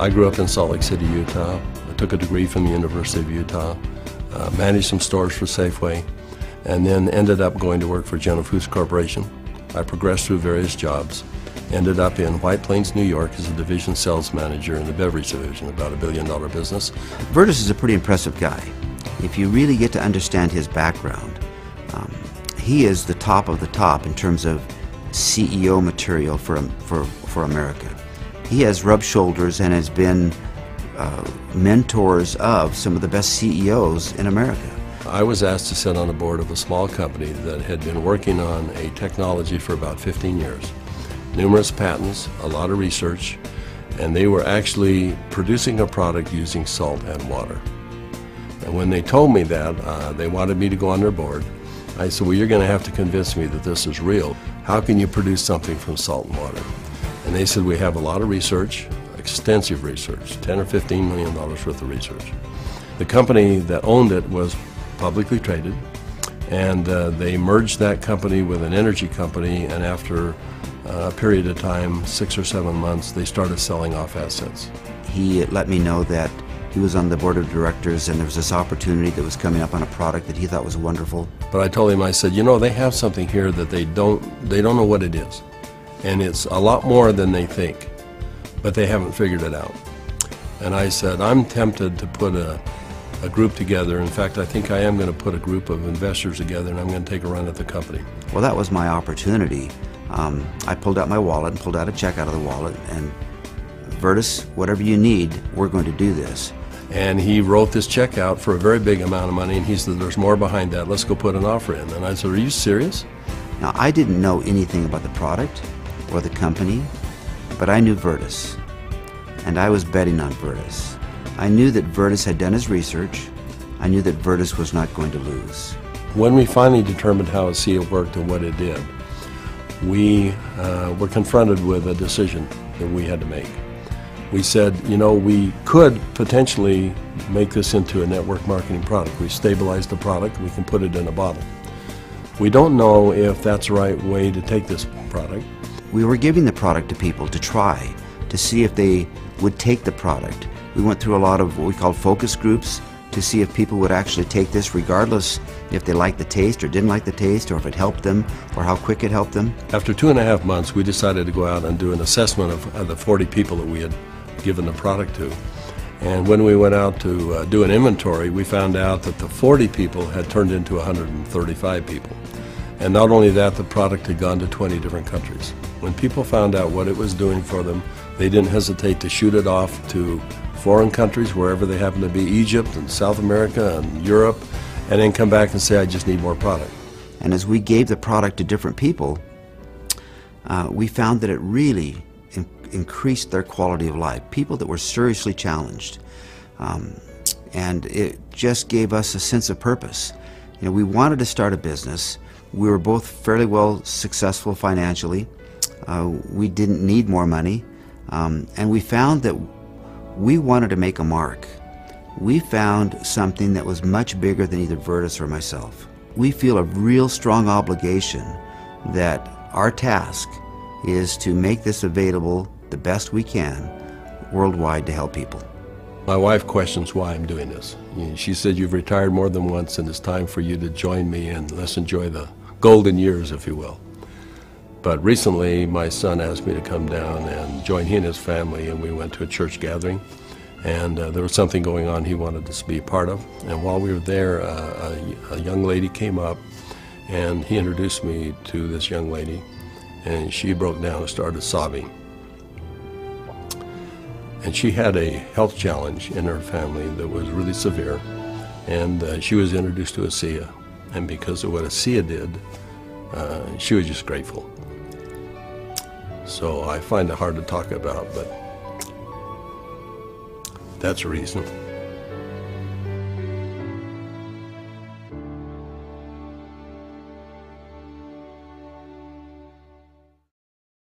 I grew up in Salt Lake City, Utah. I took a degree from the University of Utah, managed some stores for Safeway, and then ended up going to work for General Foods Corporation. I progressed through various jobs, ended up in White Plains, New York as a division sales manager in the beverage division, about $1 billion business. Vertus is a pretty impressive guy. If you really get to understand his background, he is the top of the top in terms of CEO material for America. He has rubbed shoulders and has been mentors of some of the best CEOs in America. I was asked to sit on the board of a small company that had been working on a technology for about 15 years. Numerous patents, a lot of research, and they were actually producing a product using salt and water. And when they told me that, they wanted me to go on their board. I said, well, you're going to have to convince me that this is real. How can you produce something from salt and water? And they said, we have a lot of research, extensive research, $10 or $15 million worth of research. The company that owned it was publicly traded, and they merged that company with an energy company, and after a period of time, 6 or 7 months, they started selling off assets. He let me know that he was on the board of directors and there was this opportunity that was coming up on a product that he thought was wonderful. But I told him, I said, you know, they have something here that they don't know what it is. And it's a lot more than they think, but they haven't figured it out. And I said, I'm tempted to put a group together. In fact, I think I am going to put a group of investors together, and I'm going to take a run at the company. Well, that was my opportunity. I pulled out my wallet and pulled out a check out of the wallet, and Vertus, whatever you need, we're going to do this. And he wrote this check out for a very big amount of money, and he said, there's more behind that, let's go put an offer in. And I said, are you serious? Now, I didn't know anything about the product or the company, but I knew Vertus, and I was betting on Vertus. I knew that Vertus had done his research. I knew that Vertus was not going to lose. When we finally determined how a seal worked and what it did, we were confronted with a decision that we had to make. We said, you know, we could potentially make this into a network marketing product. We stabilized the product, we can put it in a bottle. We don't know if that's the right way to take this product. We were giving the product to people to try, to see if they would take the product. We went through a lot of what we called focus groups to see if people would actually take this regardless if they liked the taste or didn't like the taste, or if it helped them, or how quick it helped them. After 2.5 months, we decided to go out and do an assessment of the 40 people that we had given the product to. And when we went out to do an inventory, we found out that the 40 people had turned into 135 people. And not only that, the product had gone to 20 different countries. When people found out what it was doing for them, they didn't hesitate to shoot it off to foreign countries, wherever they happen to be, Egypt and South America and Europe, and then come back and say, I just need more product. And as we gave the product to different people, we found that it really increased their quality of life. People that were seriously challenged. And it just gave us a sense of purpose. You know, we wanted to start a business. We were both fairly well successful financially. We didn't need more money. And we found that we wanted to make a mark. We found something that was much bigger than either Vertus or myself. We feel a real strong obligation that our task is to make this available the best we can worldwide to help people. My wife questions why I'm doing this. She said, you've retired more than once and it's time for you to join me and let's enjoy the golden years, if you will. But recently my son asked me to come down and join he and his family, and we went to a church gathering, and there was something going on he wanted us to be a part of. And while we were there, a young lady came up and he introduced me to this young lady, and she broke down and started sobbing. And she had a health challenge in her family that was really severe, and she was introduced to ASEA, and because of what ASEA did, she was just grateful. So I find it hard to talk about, but that's a reason.